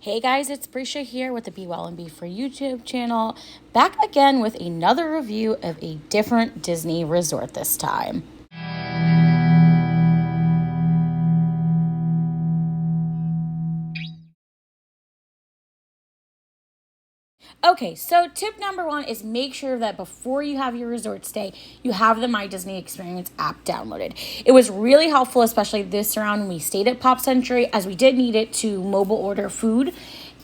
Hey guys, it's Brisha here with the Be Well and Be For YouTube channel, back again with another review of a different Disney resort this time. Okay, so tip number one is make sure that before you have your resort stay, you have the My Disney Experience app downloaded. It was really helpful, especially this round when we stayed at Pop Century, as we did need it to mobile order food,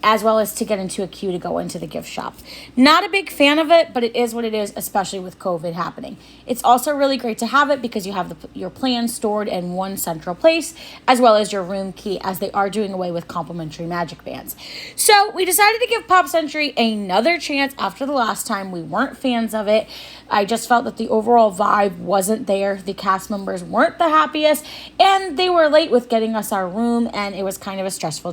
as well as to get into a queue to go into the gift shop. Not a big fan of it, but it is what it is, especially with COVID happening. It's also really great to have it because you have your plan stored in one central place, as well as your room key, as they are doing away with complimentary magic bands. So we decided to give Pop Century another chance after the last time. We weren't fans of it. I just felt that the overall vibe wasn't there. The cast members weren't the happiest, and they were late with getting us our room, and it was kind of a stressful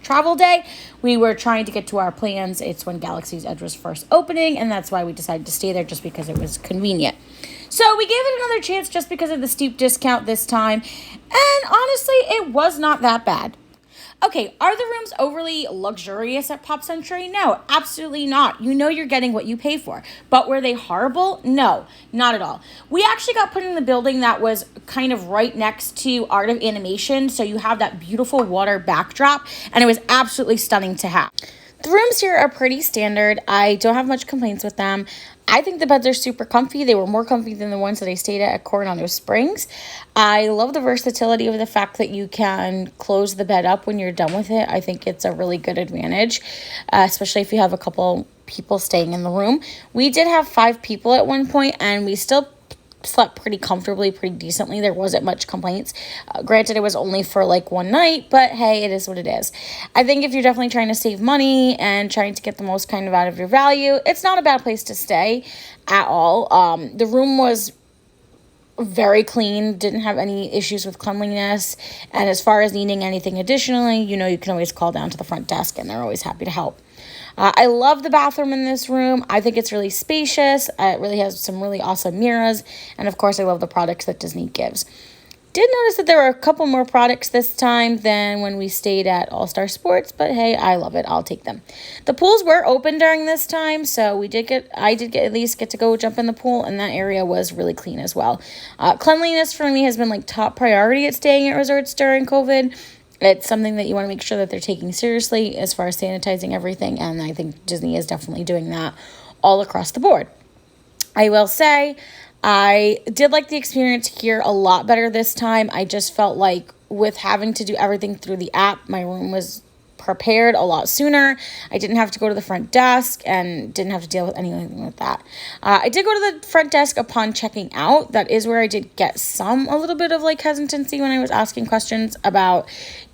travel day. We were trying to get to our plans. It's when Galaxy's Edge was first opening, and that's why we decided to stay there, just because it was convenient. So we gave it another chance just because of the steep discount this time, and honestly, it was not that bad. Okay, are the rooms overly luxurious at Pop Century? No, absolutely not. You know you're getting what you pay for. But were they horrible? No, not at all. We actually got put in the building that was kind of right next to Art of Animation, so you have that beautiful water backdrop, and it was absolutely stunning to have. The rooms here are pretty standard. I don't have much complaints with them. I think the beds are super comfy. They were more comfy than the ones that I stayed at Coronado Springs. I love the versatility of the fact that you can close the bed up when you're done with it. I think it's a really good advantage, especially if you have a couple people staying in the room. We did have 5 people at one point, and we still slept pretty comfortably, pretty decently. There wasn't much complaints. Granted, it was only for like one night, but hey, it is what it is. I think if you're definitely trying to save money and trying to get the most kind of out of your value, it's not a bad place to stay at all. The room was very clean, didn't have any issues with cleanliness, and as far as needing anything additionally, you can always call down to the front desk, and they're always happy to help. I love the bathroom in this room. I think it's really spacious. It really has some really awesome mirrors. And of course, I love the products that Disney gives. Did notice that there were a couple more products this time than when we stayed at All Star Sports, but hey, I love it. I'll take them. The pools were open during this time, so I did at least get to go jump in the pool, and that area was really clean as well. Cleanliness for me has been like top priority at staying at resorts during COVID. It's something that you want to make sure that they're taking seriously as far as sanitizing everything, and I think Disney is definitely doing that all across the board. I will say I did like the experience here a lot better this time. I just felt like with having to do everything through the app, my room was prepared a lot sooner. I didn't have to go to the front desk and didn't have to deal with anything with that. I did go to the front desk upon checking out. That is where I did get a little bit of like hesitancy when I was asking questions about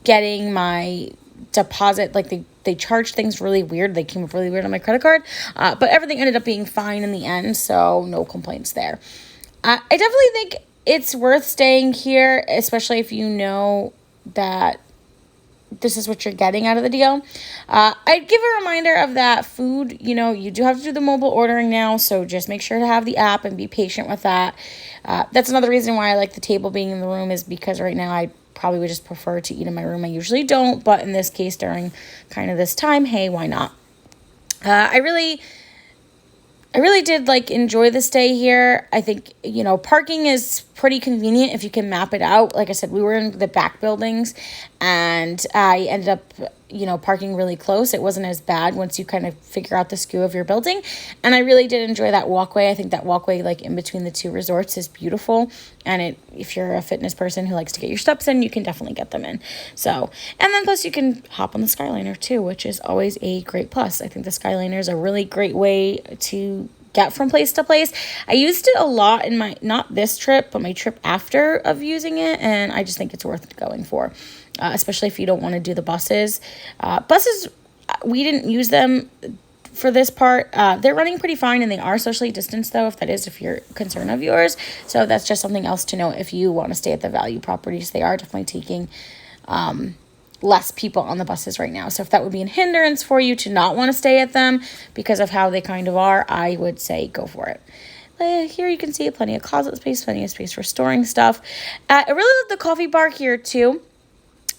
getting my deposit. Like they charged things really weird. They came up really weird on my credit card, but everything ended up being fine in the end, so no complaints there. I definitely think it's worth staying here, especially if you know that this is what you're getting out of the deal. I'd give a reminder of that food. You do have to do the mobile ordering now, so just make sure to have the app and be patient with that. That's another reason why I like the table being in the room, is because right now I probably would just prefer to eat in my room. I usually don't, but in this case, during kind of this time, hey, why not? I really did enjoy the stay here. I think, parking is pretty convenient if you can map it out. Like I said, we were in the back buildings, and I ended up, parking really close. It wasn't as bad once you kind of figure out the skew of your building. And I really did enjoy that walkway. I think that walkway in between the two resorts is beautiful. And if you're a fitness person who likes to get your steps in, you can definitely get them in. So, and then plus you can hop on the Skyliner too, which is always a great plus. I think the Skyliner is a really great way to get from place to place. I used it a lot in not this trip, but my trip after of using it, and I just think it's worth going for, especially if you don't want to do the buses. Buses, we didn't use them for this part. They're running pretty fine, and they are socially distanced, though, if you're a concern of yours. So that's just something else to know if you want to stay at the value properties. They are definitely taking less people on the buses right now. So if that would be a hindrance for you to not want to stay at them because of how they kind of are, I would say go for it. Here you can see plenty of closet space, plenty of space for storing stuff. I really love the coffee bar here too.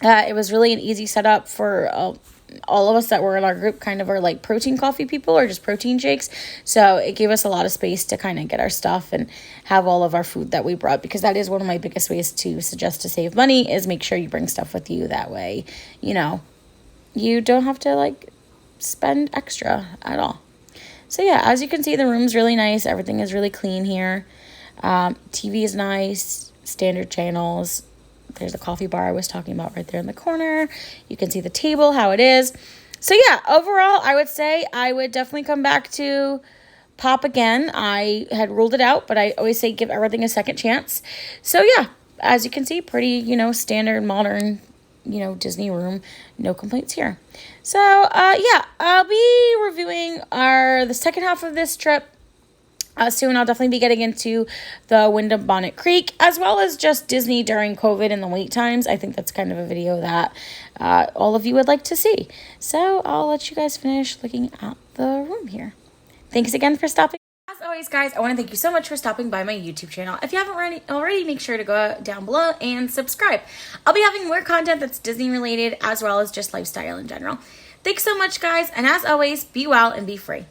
It was really an easy setup for all of us that were in our group, kind of are like protein coffee people or just protein shakes. So it gave us a lot of space to kind of get our stuff and have all of our food that we brought, because that is one of my biggest ways to suggest to save money, is make sure you bring stuff with you. That way, you know, you don't have to like spend extra at all. So yeah, as you can see, the room's really nice. Everything is really clean here. TV is nice, standard channels. There's a coffee bar I was talking about right there in the corner. You can see the table, how it is. So yeah, overall, I would say I would definitely come back to Pop again. I had ruled it out, but I always say give everything a second chance. So yeah, as you can see, pretty, standard, modern, Disney room. No complaints here. So yeah, I'll be reviewing the second half of this trip soon. I'll definitely be getting into the Wyndham Bonnet Creek, as well as just Disney during COVID and the wait times. I think that's kind of a video that all of you would like to see. So I'll let you guys finish looking at the room here. Thanks again for stopping. As always, guys, I want to thank you so much for stopping by my YouTube channel. If you haven't already, make sure to go down below and subscribe. I'll be having more content that's Disney related, as well as just lifestyle in general. Thanks so much, guys, and as always, be well and be free.